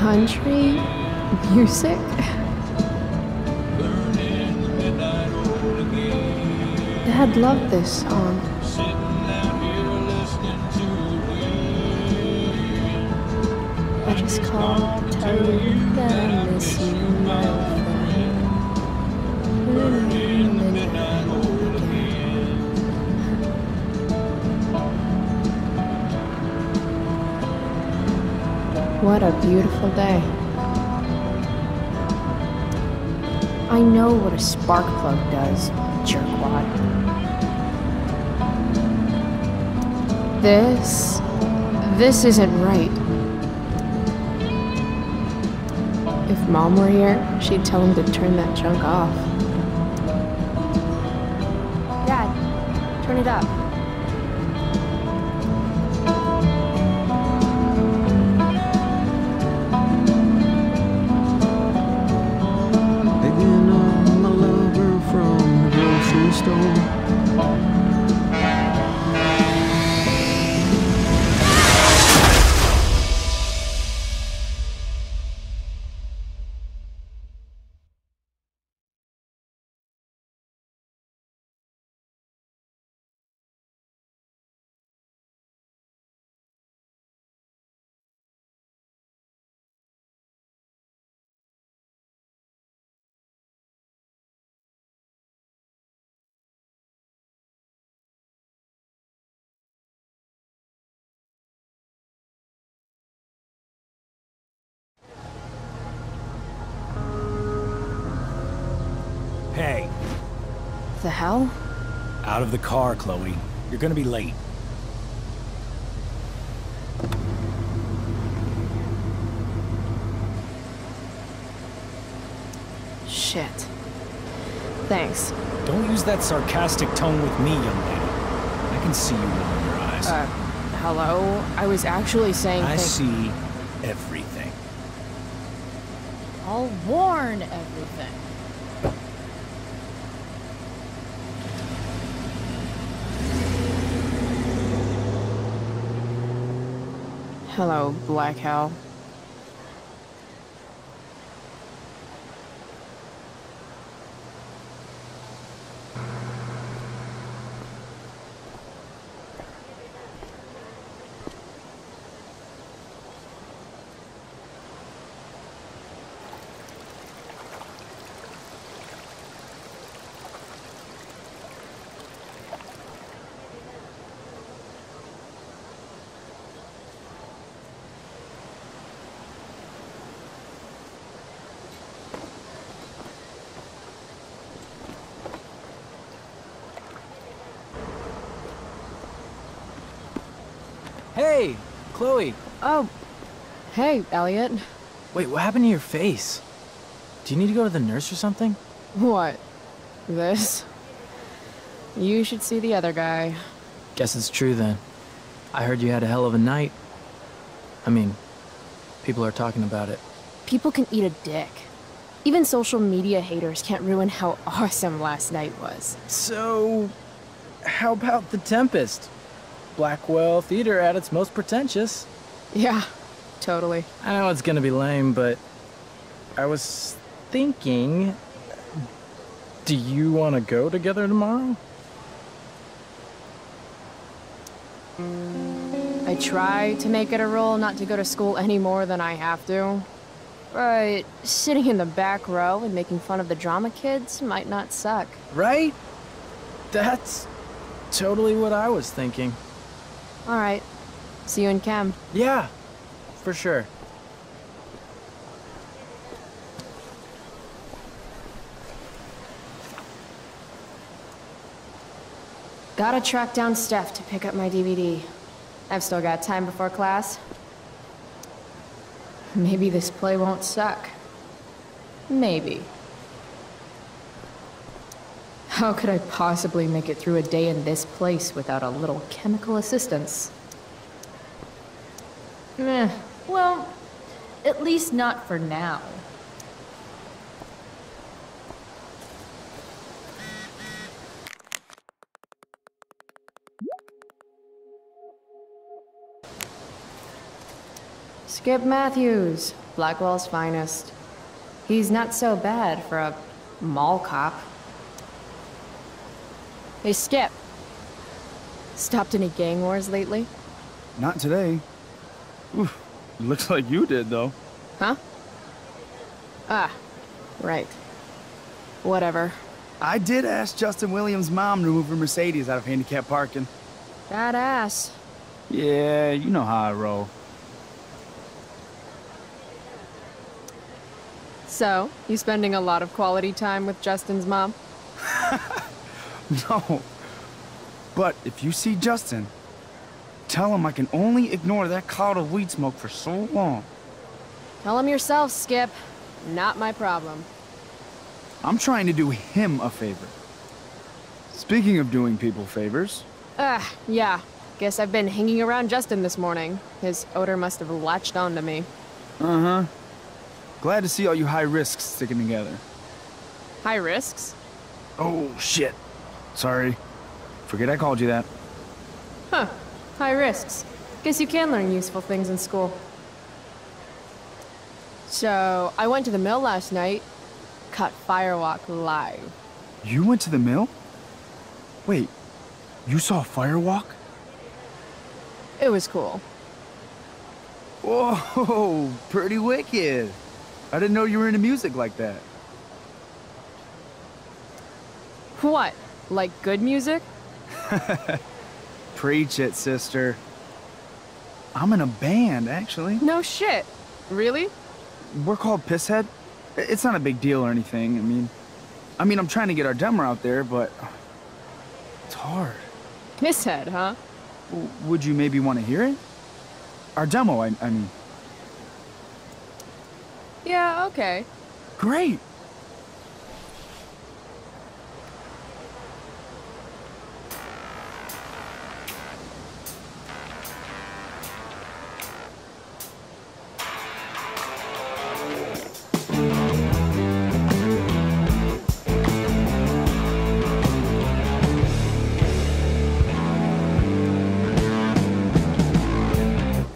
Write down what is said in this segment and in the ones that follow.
Country music? Dad loved this song. I just called to tell you that I miss you, my old friend. What a beautiful day. I know what a spark plug does, jerkwad. This isn't right. If Mom were here, she'd tell him to turn that junk off. Dad, turn it up. Picking up my lover from the grocery store. Hey. The hell? Out of the car, Chloe. You're gonna be late. Shit. Thanks. Don't use that sarcastic tone with me, young lady. I can see you roll in your eyes. Hello? I was actually saying I see everything. I'll warn everything. Hello, Black Hell. Hey, Chloe. Oh, hey, Elliot. Wait, what happened to your face? Do you need to go to the nurse or something? What? This? You should see the other guy. Guess it's true then. I heard you had a hell of a night. I mean, people are talking about it. People can eat a dick. Even social media haters can't ruin how awesome last night was. So, how about the Tempest? Blackwell Theater at its most pretentious. Yeah, totally. I know it's gonna be lame, but I was thinking, do you want to go together tomorrow? I try to make it a rule not to go to school any more than I have to. But sitting in the back row and making fun of the drama kids might not suck. Right? That's totally what I was thinking. Alright. See you in chem. Yeah, for sure. Gotta track down Steph to pick up my DVD. I've still got time before class. Maybe this play won't suck. Maybe. How could I possibly make it through a day in this place without a little chemical assistance? Meh. Well, at least not for now. Skip Matthews, Blackwell's finest. He's not so bad for a mall cop. Hey, Skip. Stopped any gang wars lately? Not today. Oof, looks like you did, though. Huh? Ah, right. Whatever. I did ask Justin Williams' mom to move her Mercedes out of handicap parking. That ass. Yeah, you know how I roll. So, you spending a lot of quality time with Justin's mom? No. But if you see Justin, tell him I can only ignore that cloud of weed smoke for so long. Tell him yourself, Skip. Not my problem. I'm trying to do him a favor. Speaking of doing people favors... Yeah. Guess I've been hanging around Justin this morning. His odor must have latched onto me. Uh-huh. Glad to see all you high risks sticking together. High risks? Oh, shit. Sorry. Forget I called you that. Huh. High risks. Guess you can learn useful things in school. So, I went to the mill last night. Caught Firewalk live. You went to the mill? Wait, you saw Firewalk? It was cool. Whoa, pretty wicked. I didn't know you were into music like that. What? Like good music? Preach it, sister. I'm in a band, actually. No shit. Really? We're called Pisshead. It's not a big deal or anything. I mean, I'm trying to get our demo out there, but it's hard. Pisshead, huh? Would you maybe want to hear it? Our demo, I mean. Yeah, okay. Great.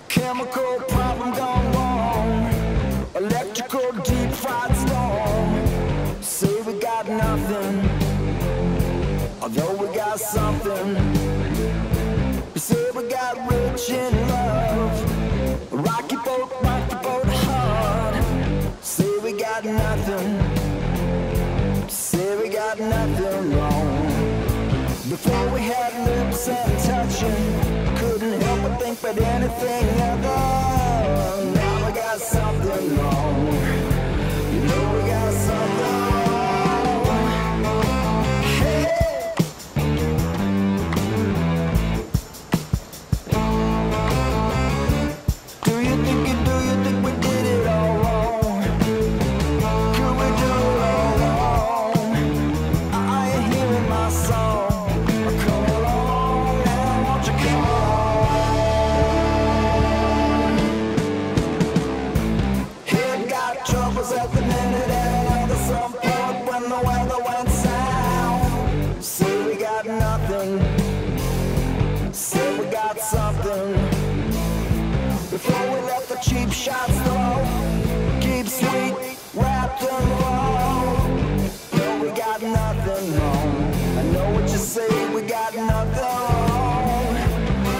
Chemical problem gone wrong. Electrical deep fried storm. Say we got nothing, although we got something. We say we got rich in love. Rocky boat hard. Say we got nothing. Say we got nothing wrong. Before we had lips and touching, couldn't help but think about anything other. Now we got something wrong. You know we got something wrong. Hey. Do you think we did it all wrong? Could we do it all wrong? Are you hearing my song? Come along now, won't you come along? Head got troubles at the minute and at some point when the weather went south. Say we got nothing. Say we got something. Before we let the cheap shots throw, keep sweet, wrapped and raw. No, we got nothing wrong. I know what you say, we got nothing wrong.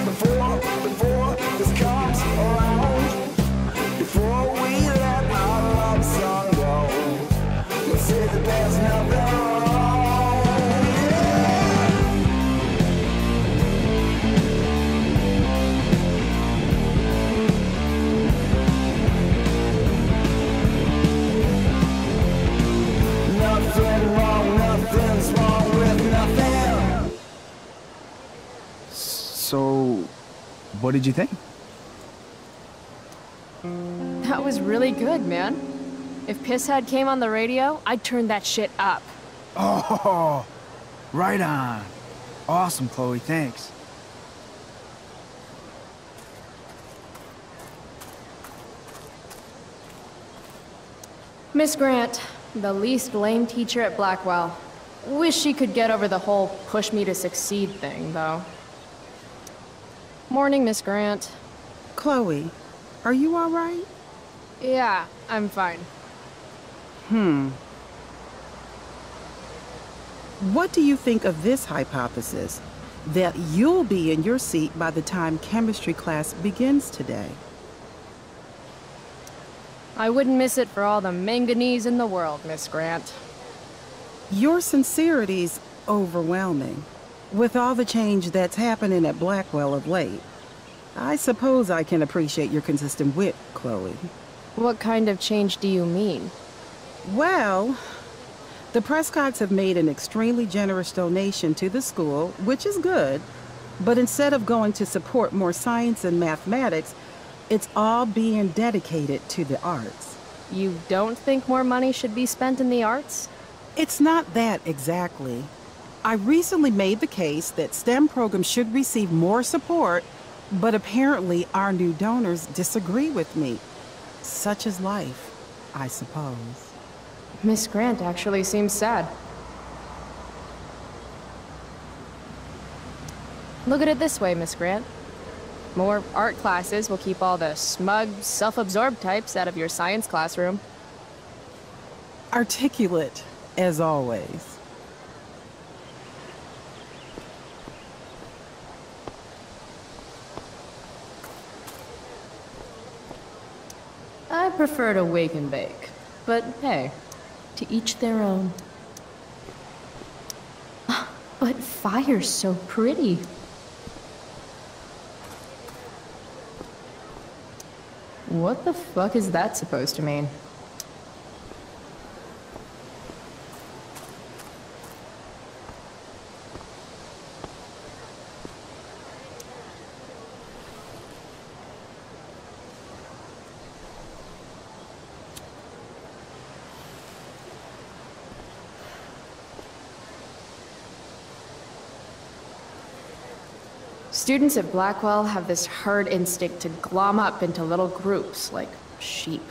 Before this comes around, before we let our love song go, let's say that there's nothing wrong. Nothing wrong, nothing's wrong with nothing. So, what did you think? That was really good, man. If Pisshead came on the radio, I'd turn that shit up. Oh, right on. Awesome, Chloe, thanks. Miss Grant, the least lame teacher at Blackwell. Wish she could get over the whole push me to succeed thing, though. Morning, Miss Grant. Chloe, Are you all right? Yeah, I'm fine. What do you think of this hypothesis? That you'll be in your seat by the time chemistry class begins today. I wouldn't miss it for all the manganese in the world, Miss Grant. Your sincerity's overwhelming. With all the change that's happening at Blackwell of late, I suppose I can appreciate your consistent wit, Chloe. What kind of change do you mean? Well, the Prescotts have made an extremely generous donation to the school, which is good, but instead of going to support more science and mathematics, it's all being dedicated to the arts. You don't think more money should be spent in the arts? It's not that exactly. I recently made the case that STEM programs should receive more support, but apparently our new donors disagree with me. Such is life, I suppose. Miss Grant actually seems sad. Look at it this way, Miss Grant. More art classes will keep all the smug, self-absorbed types out of your science classroom. Articulate, as always. I prefer to wake and bake, but hey, to each their own. But fire's so pretty. What the fuck is that supposed to mean? Students at Blackwell have this herd instinct to glom up into little groups, like sheep.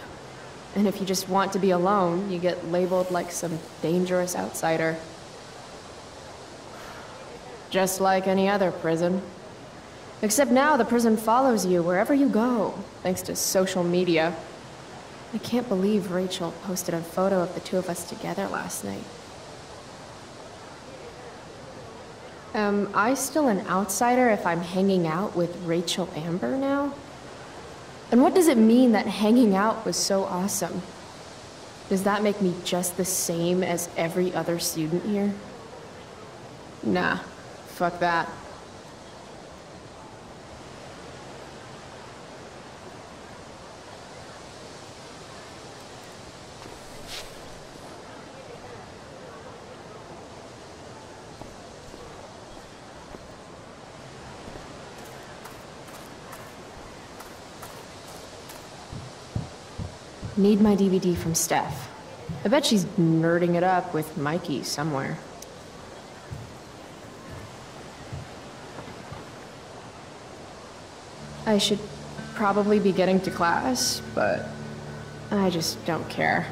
And if you just want to be alone, you get labeled like some dangerous outsider. Just like any other prison. Except now the prison follows you wherever you go, thanks to social media. I can't believe Rachel posted a photo of the two of us together last night. Am I still an outsider if I'm hanging out with Rachel Amber now? And what does it mean that hanging out was so awesome? Does that make me just the same as every other student here? Nah, fuck that. Need my DVD from Steph. I bet she's nerding it up with Mikey somewhere. I should probably be getting to class, but I just don't care.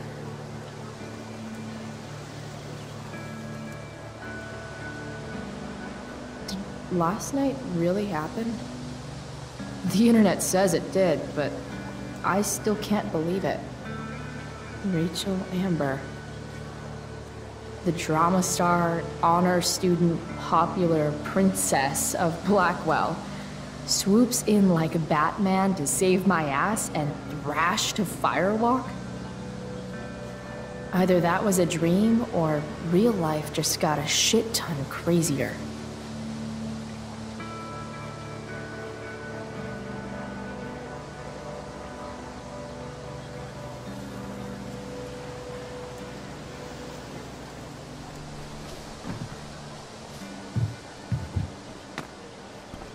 Did last night really happen? The internet says it did, but I still can't believe it. Rachel Amber. The drama star, honor student, popular princess of Blackwell swoops in like Batman to save my ass and thrash to Firewalk? Either that was a dream or real life just got a shit ton crazier.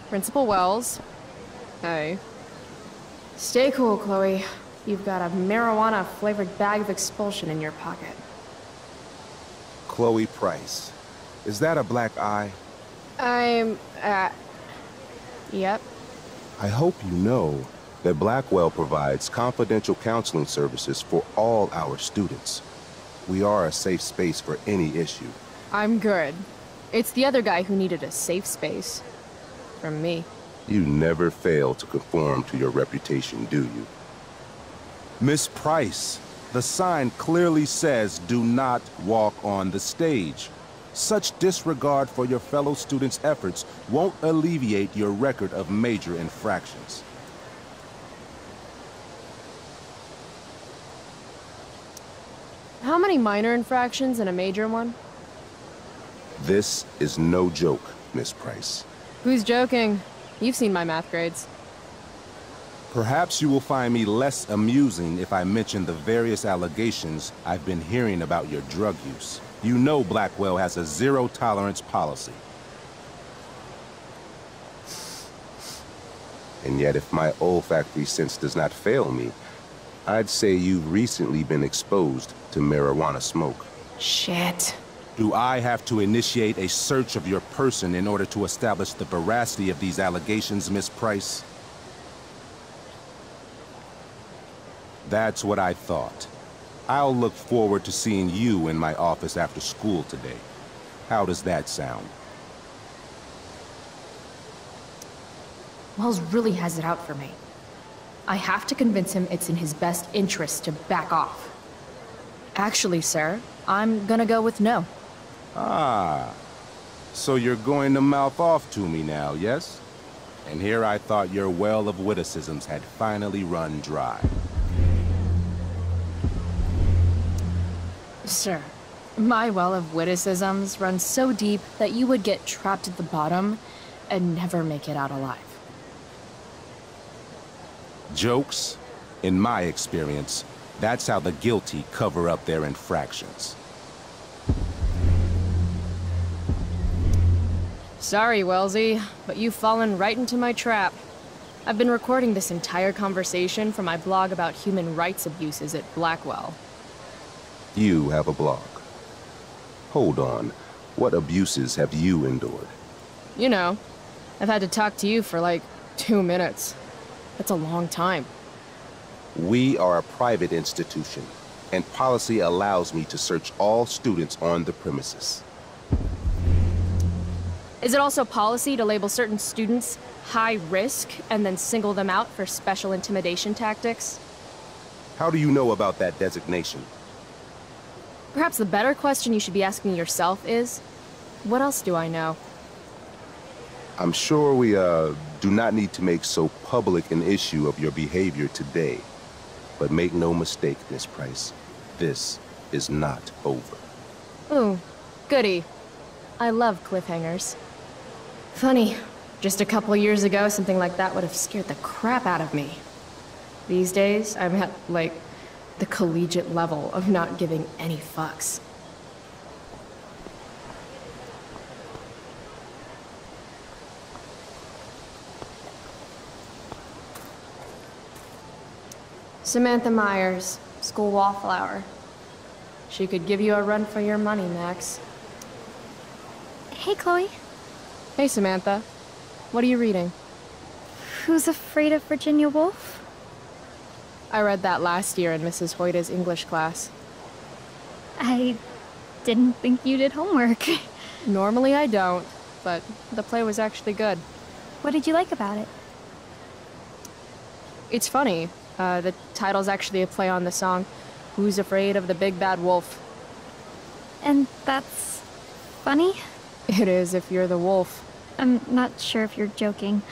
Principal Wells. Hey. Stay cool, Chloe. You've got a marijuana-flavored bag of expulsion in your pocket. Chloe Price. Is that a black eye? Yep. I hope you know that Blackwell provides confidential counseling services for all our students. We are a safe space for any issue. I'm good. It's the other guy who needed a safe space. From me. You never fail to conform to your reputation, do you? Miss Price, the sign clearly says do not walk on the stage. Such disregard for your fellow students' efforts won't alleviate your record of major infractions. How many minor infractions and a major one? This is no joke, Miss Price. Who's joking? You've seen my math grades. Perhaps you will find me less amusing if I mention the various allegations I've been hearing about your drug use. You know Blackwell has a zero-tolerance policy. And yet, if my olfactory sense does not fail me, I'd say you've recently been exposed to marijuana smoke. Shit. Do I have to initiate a search of your person in order to establish the veracity of these allegations, Miss Price? That's what I thought. I'll look forward to seeing you in my office after school today. How does that sound? Wells really has it out for me. I have to convince him it's in his best interest to back off. Actually, sir, I'm gonna go with no. Ah, so you're going to mouth off to me now, yes? And here I thought your well of witticisms had finally run dry. Sir, my well of witticisms runs so deep that you would get trapped at the bottom and never make it out alive. Jokes, in my experience, that's how the guilty cover up their infractions. Sorry, Wellesley, but you've fallen right into my trap. I've been recording this entire conversation for my blog about human rights abuses at Blackwell. You have a blog. Hold on. What abuses have you endured? You know, I've had to talk to you for like 2 minutes. That's a long time. We are a private institution, and policy allows me to search all students on the premises. Is it also policy to label certain students high risk and then single them out for special intimidation tactics? How do you know about that designation? Perhaps the better question you should be asking yourself is, what else do I know? I'm sure we, do not need to make so public an issue of your behavior today. But make no mistake, Miss Price, this is not over. Ooh, goody. I love cliffhangers. Funny, just a couple years ago, something like that would have scared the crap out of me. These days, I'm at, like, the collegiate level of not giving any fucks. Samantha Myers, school wallflower. She could give you a run for your money, Max. Hey, Chloe. Hey, Samantha. What are you reading? Who's Afraid of Virginia Woolf? I read that last year in Mrs. Hoyta's English class. I didn't think you did homework. Normally I don't, but the play was actually good. What did you like about it? It's funny. The title's actually a play on the song, Who's Afraid of the Big Bad Wolf? And that's funny? It is if you're the wolf. I'm not sure if you're joking.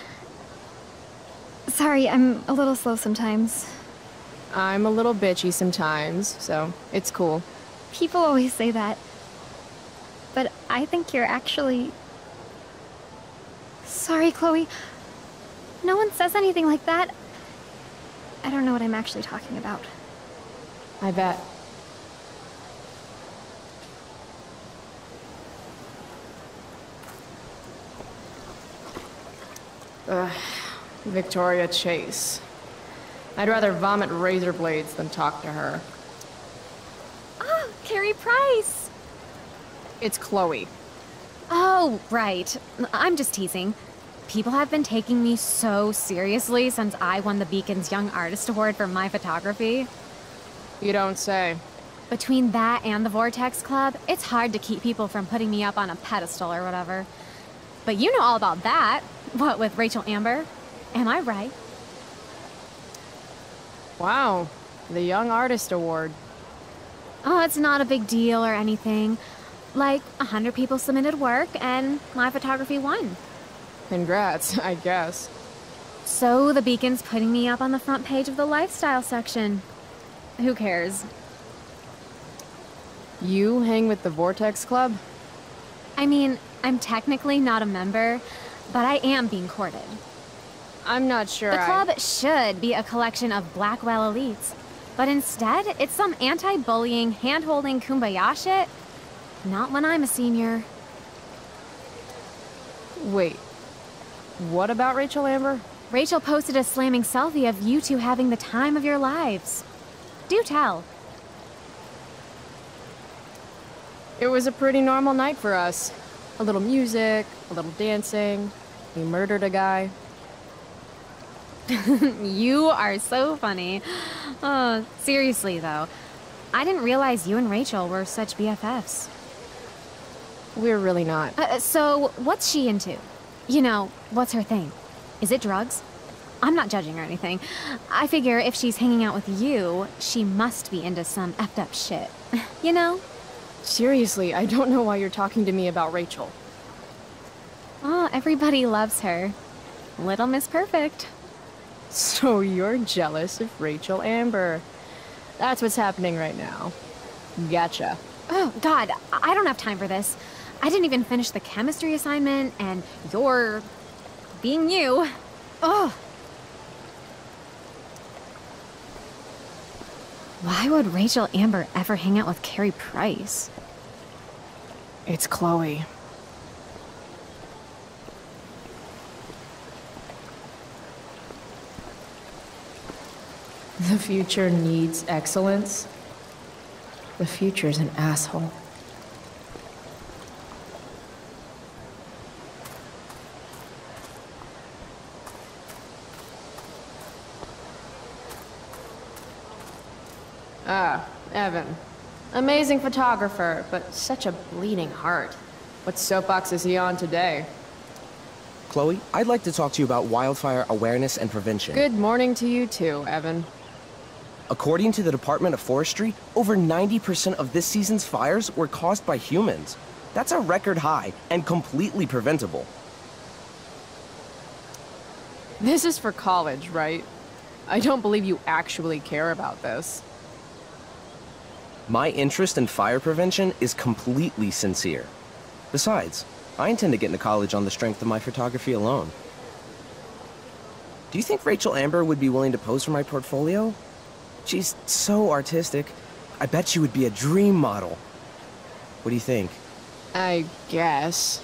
Sorry, I'm a little slow sometimes. I'm a little bitchy sometimes, so it's cool. People always say that. But I think you're actually... Sorry, Chloe. No one says anything like that. I don't know what I'm actually talking about. I bet. Victoria Chase. I'd rather vomit razor blades than talk to her. Oh, Carrie Price! It's Chloe. Oh, right. I'm just teasing. People have been taking me so seriously since I won the Beacon's Young Artist Award for my photography. You don't say. Between that and the Vortex Club, it's hard to keep people from putting me up on a pedestal or whatever. But you know all about that. What, with Rachel Amber? Am I right? Wow, the Young Artist Award. Oh, it's not a big deal or anything. Like, 100 people submitted work, and my photography won. Congrats, I guess. So the Beacon's putting me up on the front page of the lifestyle section. Who cares? You hang with the Vortex Club? I mean, I'm technically not a member, but I am being courted. I'm not sure The club should be a collection of Blackwell elites, but instead, it's some anti-bullying, hand-holding kumbaya shit. Not when I'm a senior. Wait, what about Rachel Amber? Rachel posted a slamming selfie of you two having the time of your lives. Do tell. It was a pretty normal night for us. A little music, a little dancing. We murdered a guy. You are so funny. Oh, seriously though, I didn't realize you and Rachel were such BFFs. We're really not. So, what's she into? You know, what's her thing? Is it drugs? I'm not judging or anything. I figure if she's hanging out with you, she must be into some effed up shit. You know? Seriously, I don't know why you're talking to me about Rachel. Oh, everybody loves her. Little Miss Perfect. So you're jealous of Rachel Amber. That's what's happening right now. Gotcha. Oh, God, I don't have time for this. I didn't even finish the chemistry assignment, and you're being you. Ugh. Why would Rachel Amber ever hang out with Carrie Price? It's Chloe. The future needs excellence. The future's an asshole. Ah, Evan. Amazing photographer, but such a bleeding heart. What soapbox is he on today? Chloe, I'd like to talk to you about wildfire awareness and prevention. Good morning to you too, Evan. According to the Department of Forestry, over 90% of this season's fires were caused by humans. That's a record high and completely preventable. This is for college, right? I don't believe you actually care about this. My interest in fire prevention is completely sincere. Besides, I intend to get into college on the strength of my photography alone. Do you think Rachel Amber would be willing to pose for my portfolio? She's so artistic. I bet she would be a dream model. What do you think? I guess.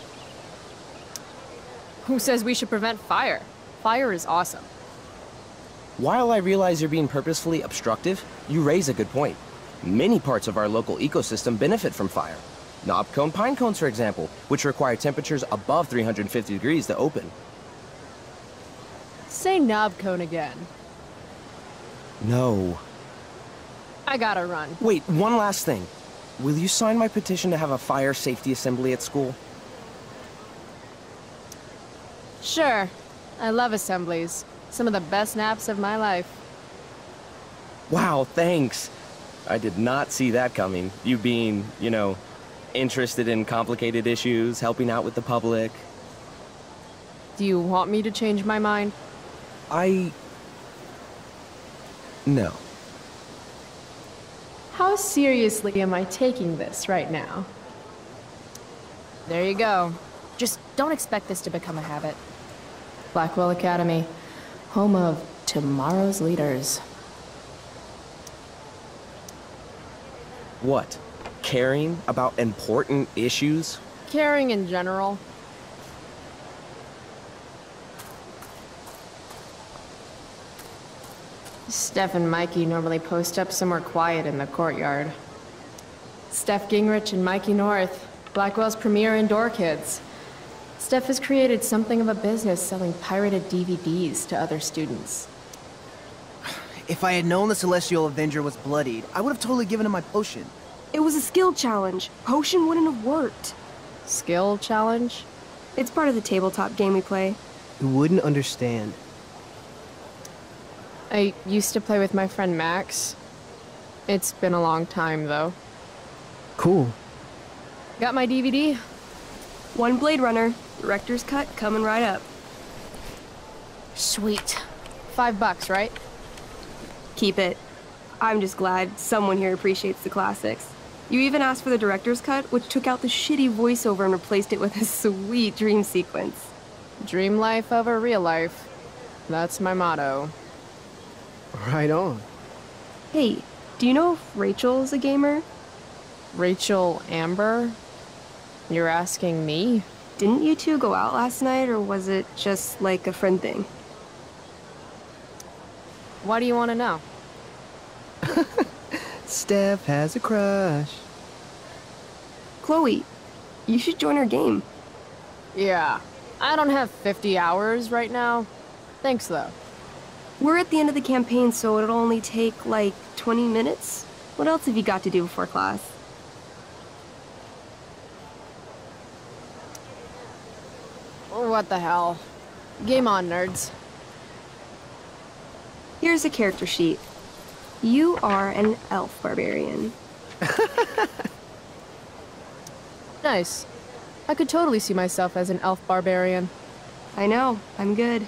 Who says we should prevent fire? Fire is awesome. While I realize you're being purposefully obstructive, you raise a good point. Many parts of our local ecosystem benefit from fire. Knob cone pine cones, for example, which require temperatures above 350 degrees to open. Say knob cone again. No. I gotta run. Wait, one last thing. Will you sign my petition to have a fire safety assembly at school? Sure. I love assemblies. Some of the best naps of my life. Wow, thanks. I did not see that coming. You being, you know, interested in complicated issues, helping out with the public. Do you want me to change my mind? No. How seriously am I taking this right now? There you go. Just don't expect this to become a habit. Blackwell Academy, home of tomorrow's leaders. What? Caring about important issues? Caring in general. Steph and Mikey normally post up somewhere quiet in the courtyard. Steph Gingrich and Mikey North, Blackwell's premier indoor kids. Steph has created something of a business selling pirated DVDs to other students. If I had known the Celestial Avenger was bloodied, I would have totally given him my potion. It was a skill challenge. Potion wouldn't have worked. Skill challenge? It's part of the tabletop game we play. You wouldn't understand. I used to play with my friend Max. It's been a long time, though. Cool. Got my DVD? One Blade Runner, director's cut coming right up. Sweet. $5, right? Keep it. I'm just glad someone here appreciates the classics. You even asked for the director's cut, which took out the shitty voiceover and replaced it with a sweet dream sequence. Dream life over real life. That's my motto. Right on. Hey, do you know if Rachel is a gamer? Rachel Amber? You're asking me? Didn't you two go out last night, or was it just like a friend thing? Why do you want to know? Steph has a crush. Chloe, you should join our game. Yeah. I don't have 50 hours right now. Thanks, though. We're at the end of the campaign, so it'll only take, like, 20 minutes. What else have you got to do before class? What the hell? Game on, nerds. Here's a character sheet. You are an elf barbarian. Nice. I could totally see myself as an elf barbarian. I know, I'm good.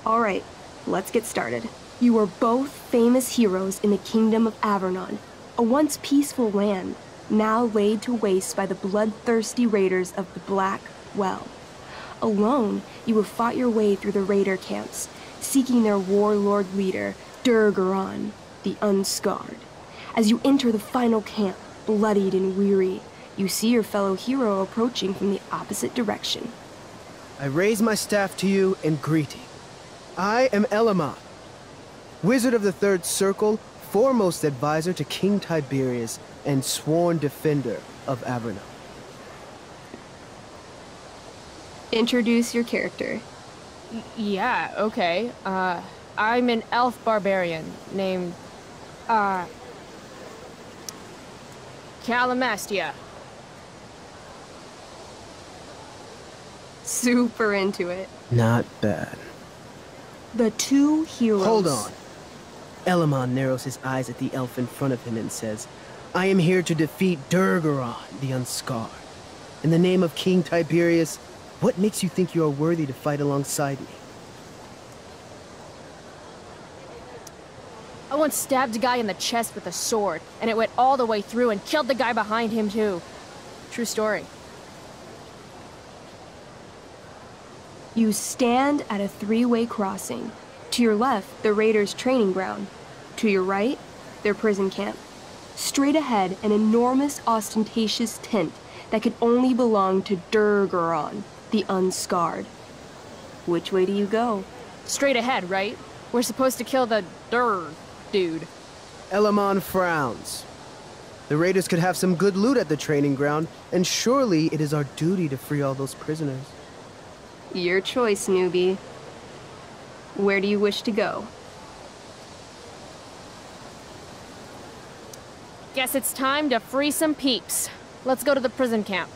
Alright, let's get started. You are both famous heroes in the Kingdom of Avernon, a once peaceful land, now laid to waste by the bloodthirsty raiders of the Black Well. Alone, you have fought your way through the raider camps, seeking their warlord leader, Durgaron, the Unscarred. As you enter the final camp, bloodied and weary, you see your fellow hero approaching from the opposite direction. I raise my staff to you in greeting. I am Elamon, Wizard of the Third Circle, foremost advisor to King Tiberius, and sworn defender of Avernon. Introduce your character. Yeah, okay. I'm an elf barbarian named, Calamastia. Super into it. Not bad. The two heroes. Hold on. Elamon narrows his eyes at the elf in front of him and says, I am here to defeat Durgaron, the Unscarred. In the name of King Tiberius, what makes you think you are worthy to fight alongside me? I once stabbed a guy in the chest with a sword, and it went all the way through and killed the guy behind him, too. True story. You stand at a three-way crossing. To your left, the raiders' training ground. To your right, their prison camp. Straight ahead, an enormous, ostentatious tent that could only belong to Durgaron, the Unscarred. Which way do you go? Straight ahead, right? We're supposed to kill the dude. Elamon frowns. The raiders could have some good loot at the training ground, and surely it is our duty to free all those prisoners. Your choice, newbie. Where do you wish to go? Guess it's time to free some peeps. Let's go to the prison camp.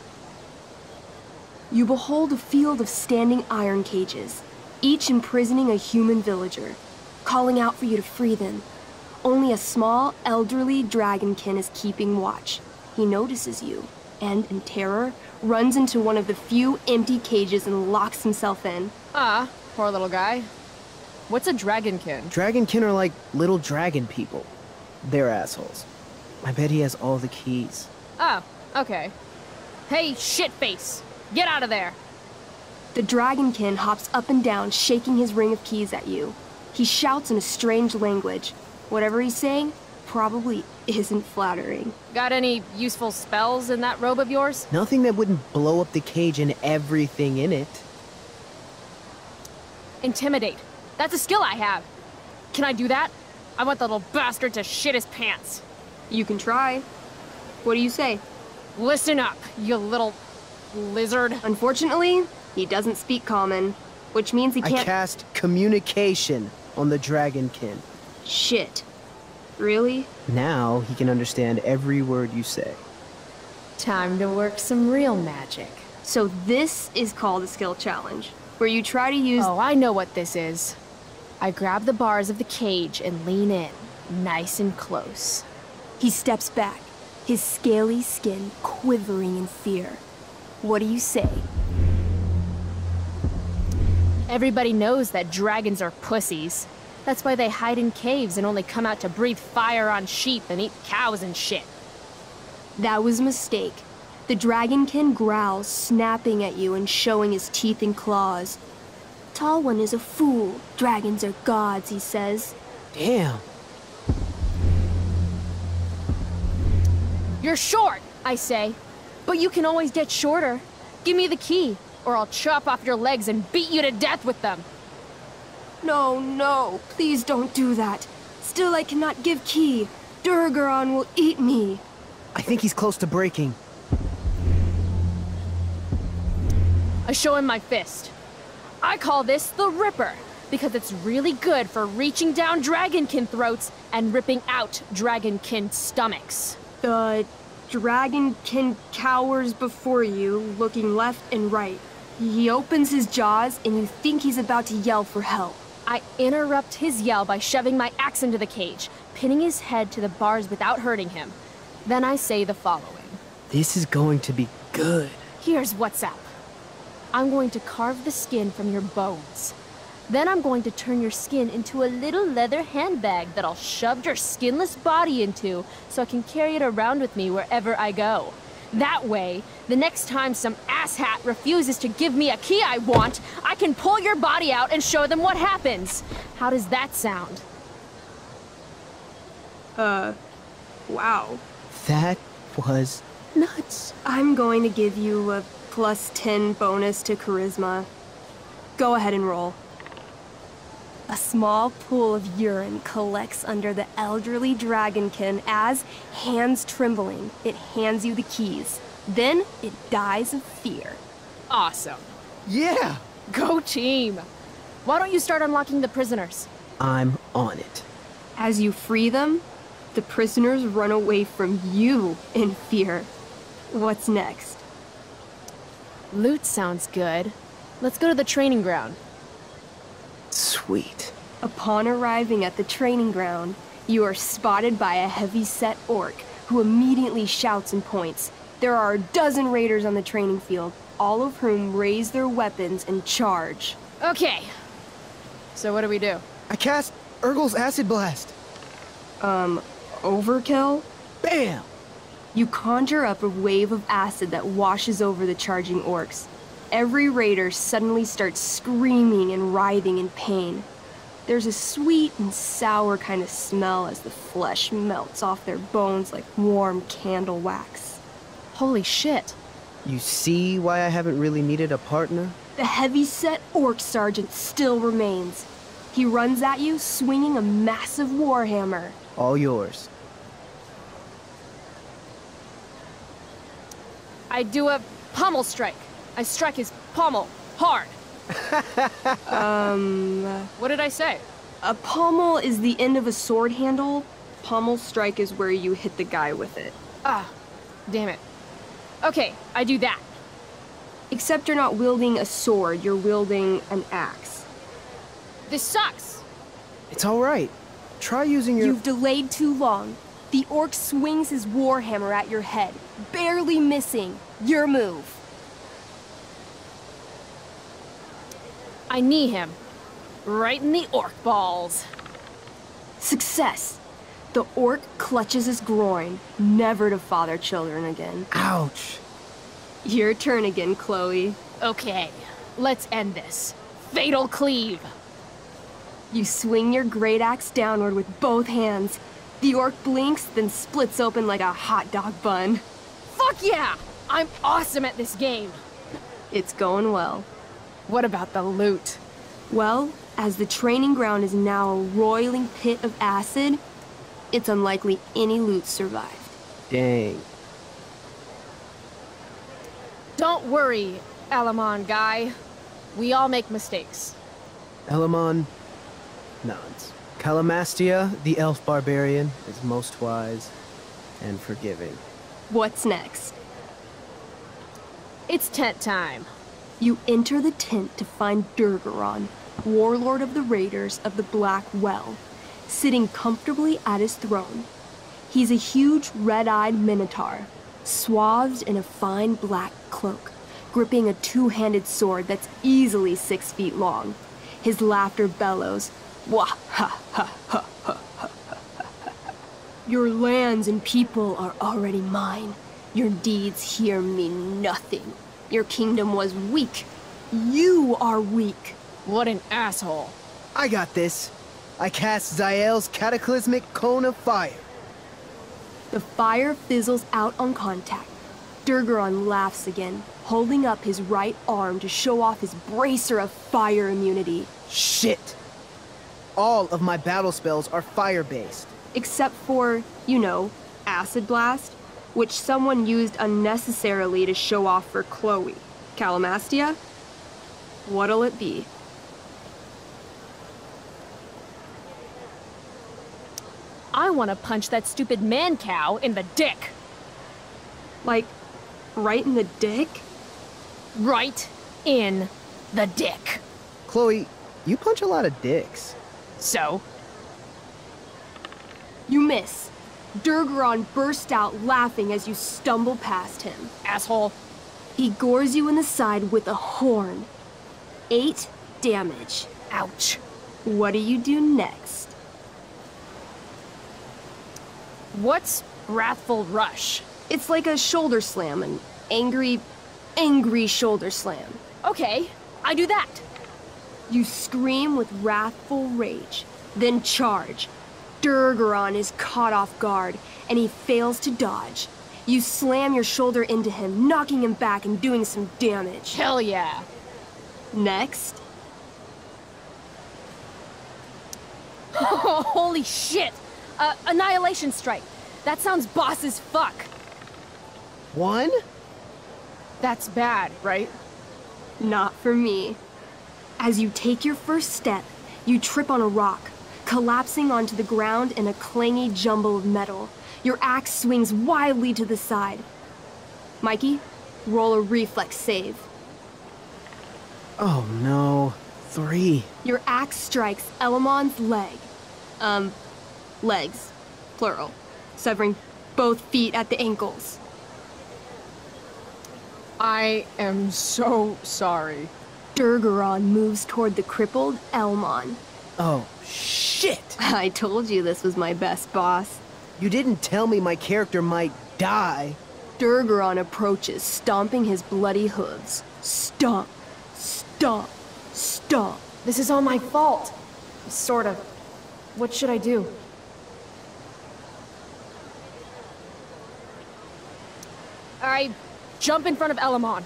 You behold a field of standing iron cages, each imprisoning a human villager, calling out for you to free them. Only a small, elderly dragonkin is keeping watch. He notices you, and in terror, runs into one of the few empty cages and locks himself in. Ah, poor little guy. What's a dragonkin? Dragonkin are like little dragon people. They're assholes. I bet he has all the keys. Oh, okay. Hey, shitface! Get out of there! The dragonkin hops up and down, shaking his ring of keys at you. He shouts in a strange language. Whatever he's saying probably isn't flattering. Got any useful spells in that robe of yours? Nothing that wouldn't blow up the cage and everything in it. Intimidate. That's a skill I have. Can I do that? I want the little bastard to shit his pants. You can try. What do you say? Listen up, you little lizard. Unfortunately, he doesn't speak common, which means he can't— I cast communication on the dragonkin. Shit. Really? Now he can understand every word you say. Time to work some real magic. So this is called a skill challenge. where you try to use— Oh, I know what this is. I grab the bars of the cage and lean in, nice and close. He steps back, his scaly skin quivering in fear. What do you say? Everybody knows that dragons are pussies. That's why they hide in caves and only come out to breathe fire on sheep and eat cows and shit. That was a mistake. The dragonkin growls, snapping at you and showing his teeth and claws. Tall One is a fool. Dragons are gods, he says. Damn. You're short, I say. But you can always get shorter. Give me the key, or I'll chop off your legs and beat you to death with them. No, no, please don't do that. Still, I cannot give key. Durgaron will eat me. I think he's close to breaking. I show him my fist. I call this the Ripper, because it's really good for reaching down dragonkin throats and ripping out dragonkin stomachs. The dragonkin cowers before you, looking left and right. He opens his jaws, and you think he's about to yell for help. I interrupt his yell by shoving my axe into the cage, pinning his head to the bars without hurting him. Then I say the following. This is going to be good. Here's what's up. I'm going to carve the skin from your bones. Then I'm going to turn your skin into a little leather handbag that I'll shove your skinless body into so I can carry it around with me wherever I go. That way, the next time some asshat refuses to give me a key I want, I can pull your body out and show them what happens. How does that sound? Wow. That was nuts. I'm going to give you a +10 bonus to charisma. Go ahead and roll. A small pool of urine collects under the elderly dragonkin as, hands trembling, it hands you the keys. Then it dies of fear. Awesome. Yeah! Go team! Why don't you start unlocking the prisoners? I'm on it. As you free them, the prisoners run away from you in fear. What's next? Loot sounds good. Let's go to the training ground. Sweet. Upon arriving at the training ground, you are spotted by a heavy-set orc who immediately shouts and points. There are a dozen raiders on the training field, all of whom raise their weapons and charge. Okay. So what do we do? I cast Urgel's Acid Blast. Overkill? Bam! You conjure up a wave of acid that washes over the charging orcs. Every raider suddenly starts screaming and writhing in pain. There's a sweet and sour kind of smell as the flesh melts off their bones like warm candle wax. Holy shit. You see why I haven't really needed a partner? The heavy-set orc sergeant still remains. He runs at you, swinging a massive warhammer. All yours. I do a pommel strike. I strike his pommel hard. What did I say? A pommel is the end of a sword handle. Pommel strike is where you hit the guy with it. Ah, damn it. Okay, I do that. Except you're not wielding a sword, you're wielding an axe. This sucks. It's all right. Try using your— You've delayed too long. The orc swings his warhammer at your head, barely missing. Your move. I knee him. Right in the orc balls. Success. The orc clutches his groin, never to father children again. Ouch. Your turn again, Chloe. Okay, let's end this. Fatal cleave. You swing your great axe downward with both hands. The orc blinks, then splits open like a hot dog bun. Fuck yeah! I'm awesome at this game. It's going well. What about the loot? Well, as the training ground is now a roiling pit of acid, it's unlikely any loot survived. Dang. Don't worry, Alamon guy. We all make mistakes. Elamon nods. Calamastia, the elf barbarian, is most wise and forgiving. What's next? It's tent time. You enter the tent to find Durgaron, warlord of the Raiders of the Black Well, sitting comfortably at his throne. He's a huge red-eyed minotaur, swathed in a fine black cloak, gripping a two-handed sword that's easily 6 feet long. His laughter bellows, "Wah ha ha ha ha ha ha ha. Your lands and people are already mine. Your deeds here mean nothing. Your kingdom was weak. You are weak." What an asshole. I got this. I cast Zael's cataclysmic cone of fire. The fire fizzles out on contact. Durgaron laughs again, holding up his right arm to show off his bracer of fire immunity. Shit! All of my battle spells are fire-based. Except for, you know, Acid Blast, which someone used unnecessarily to show off for Chloe. Calamastia? What'll it be? I want to punch that stupid man-cow in the dick. Like, right in the dick? Right in the dick. Chloe, you punch a lot of dicks. So? You miss. Durgaron burst out laughing as you stumble past him. Asshole. He gores you in the side with a horn. 8 damage. Ouch. What do you do next? What's Wrathful Rush? It's like a shoulder slam, an angry shoulder slam. Okay, I do that. You scream with wrathful rage, then charge. Durgaron is caught off guard, and he fails to dodge. You slam your shoulder into him, knocking him back and doing some damage. Hell yeah. Next. Holy shit! Annihilation Strike. That sounds boss as fuck. 1? That's bad, right? Not for me. As you take your first step, you trip on a rock, collapsing onto the ground in a clangy jumble of metal. Your axe swings wildly to the side. Mikey, roll a reflex save. Oh no. 3. Your axe strikes Elamon's leg. Legs. Plural. Severing both feet at the ankles. I am so sorry. Durgaron moves toward the crippled Elmon. Oh, shit! I told you this was my best boss. You didn't tell me my character might die. Durgaron approaches, stomping his bloody hooves. Stomp, stomp, stomp. This is all my fault. Sort of. What should I do? I jump in front of Elamon.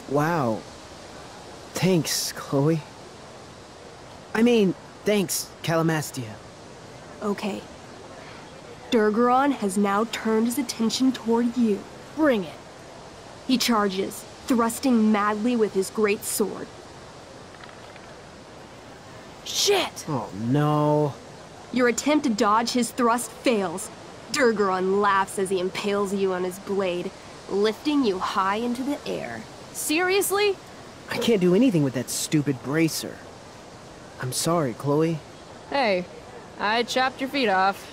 Wow. Thanks, Chloe. I mean, thanks, Calamastia. Okay. Durgaron has now turned his attention toward you. Bring it. He charges, thrusting madly with his great sword. Shit! Oh no. Your attempt to dodge his thrust fails. Durgaron laughs as he impales you on his blade, lifting you high into the air. Seriously? I can't do anything with that stupid bracer. I'm sorry, Chloe. Hey, I chopped your feet off.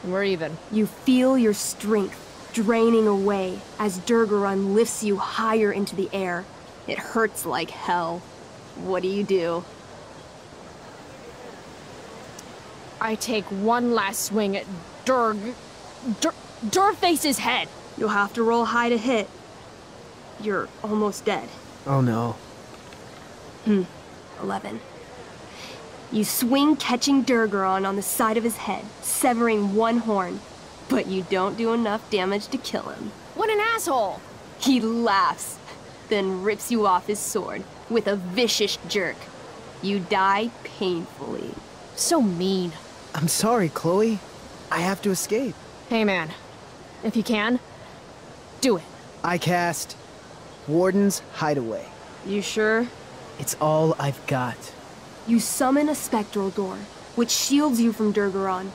We're even. You feel your strength draining away as Durgaron lifts you higher into the air. It hurts like hell. What do? I take one last swing at Durface's head. You'll have to roll high to hit. You're almost dead. Oh no. 11. You swing, catching Durgaron on the side of his head, severing one horn. But you don't do enough damage to kill him. What an asshole! He laughs, then rips you off his sword with a vicious jerk. You die painfully. So mean. I'm sorry, Chloe. I have to escape. Hey man, if you can, do it. I cast Warden's Hideaway. You sure? It's all I've got. You summon a spectral door, which shields you from Durgaron.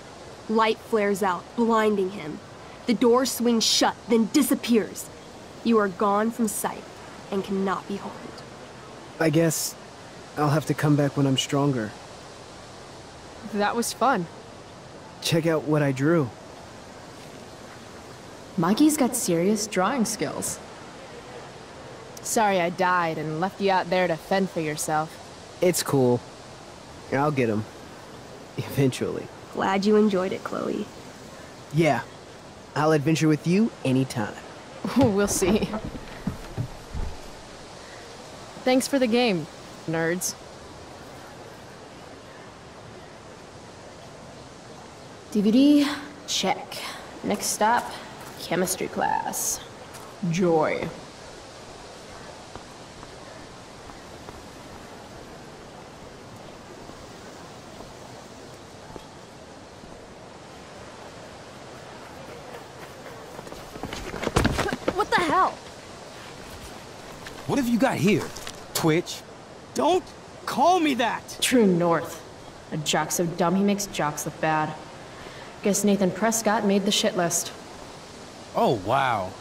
Light flares out, blinding him. The door swings shut, then disappears. You are gone from sight and cannot be harmed. I guess I'll have to come back when I'm stronger. That was fun. Check out what I drew. Mikey's got serious drawing skills. Sorry I died and left you out there to fend for yourself. It's cool. I'll get him. Eventually. Glad you enjoyed it, Chloe. Yeah. I'll adventure with you anytime. We'll see. Thanks for the game, nerds. DVD, check. Next stop, chemistry class. Joy. What the hell? What have you got here? Twitch? Don't call me that! True north. A jock so dumb he makes jocks look bad. Guess Nathan Prescott made the shit list. Oh, wow.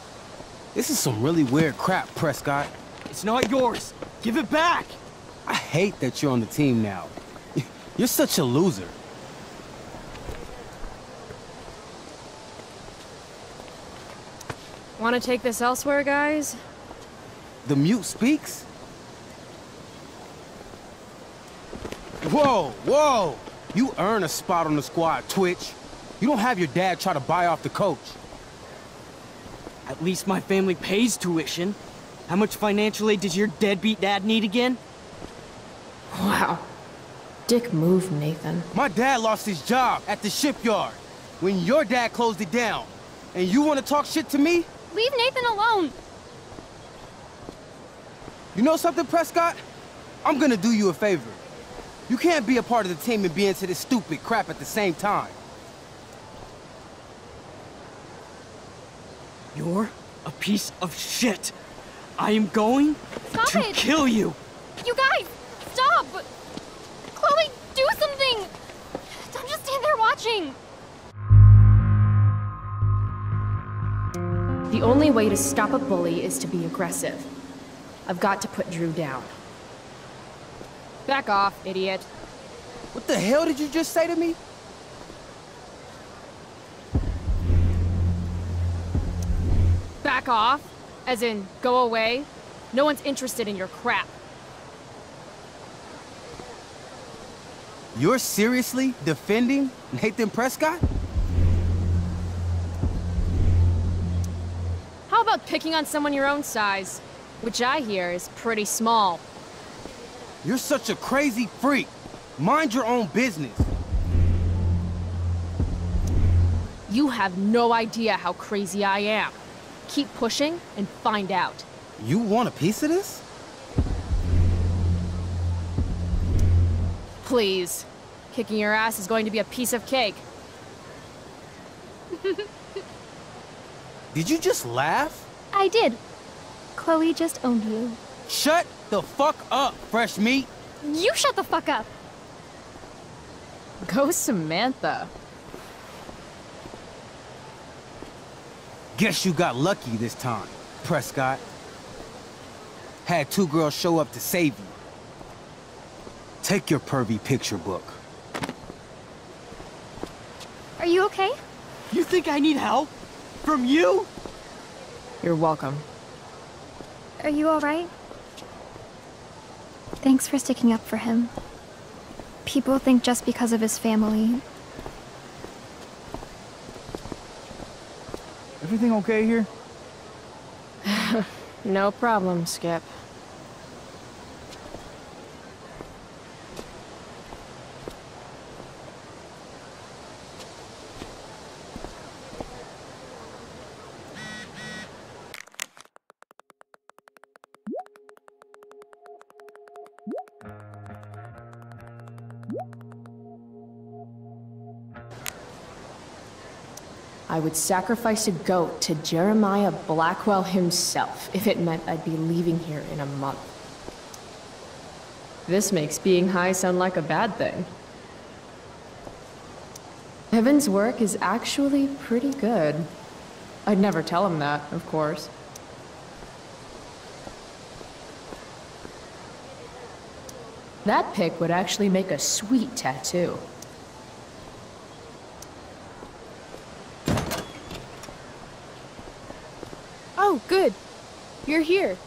This is some really weird crap, Prescott. It's not yours. Give it back! I hate that you're on the team now. You're such a loser. Want to take this elsewhere, guys? The mute speaks? Whoa, whoa! You earn a spot on the squad, Twitch. You don't have your dad try to buy off the coach. At least my family pays tuition. How much financial aid does your deadbeat dad need again? Wow. Dick move, Nathan. My dad lost his job at the shipyard when your dad closed it down. And you want to talk shit to me? Leave Nathan alone! You know something, Prescott? I'm gonna do you a favor. You can't be a part of the team and be into this stupid crap at the same time. You're a piece of shit. I am going to kill you. You guys, stop! Chloe, do something! Don't just stand there watching! The only way to stop a bully is to be aggressive. I've got to put Drew down. Back off, idiot. What the hell did you just say to me? Back off? As in, go away? No one's interested in your crap. You're seriously defending Nathan Prescott? How about picking on someone your own size? Which I hear is pretty small. You're such a crazy freak. Mind your own business. You have no idea how crazy I am. Keep pushing and find out. You want a piece of this? Please. Kicking your ass is going to be a piece of cake. Did you just laugh? I did. Chloe just owned you. Shut the fuck up, fresh meat. You shut the fuck up! Go Samantha. Guess you got lucky this time, Prescott. Had two girls show up to save you. Take your pervy picture book. Are you okay? You think I need help? From you? You're welcome. Are you alright? Thanks for sticking up for him. People think just because of his family. Everything okay here? No problem, Skip. I would sacrifice a goat to Jeremiah Blackwell himself if it meant I'd be leaving here in a month. This makes being high sound like a bad thing. Evan's work is actually pretty good. I'd never tell him that, of course. That pic would actually make a sweet tattoo. Oh, good. You're here.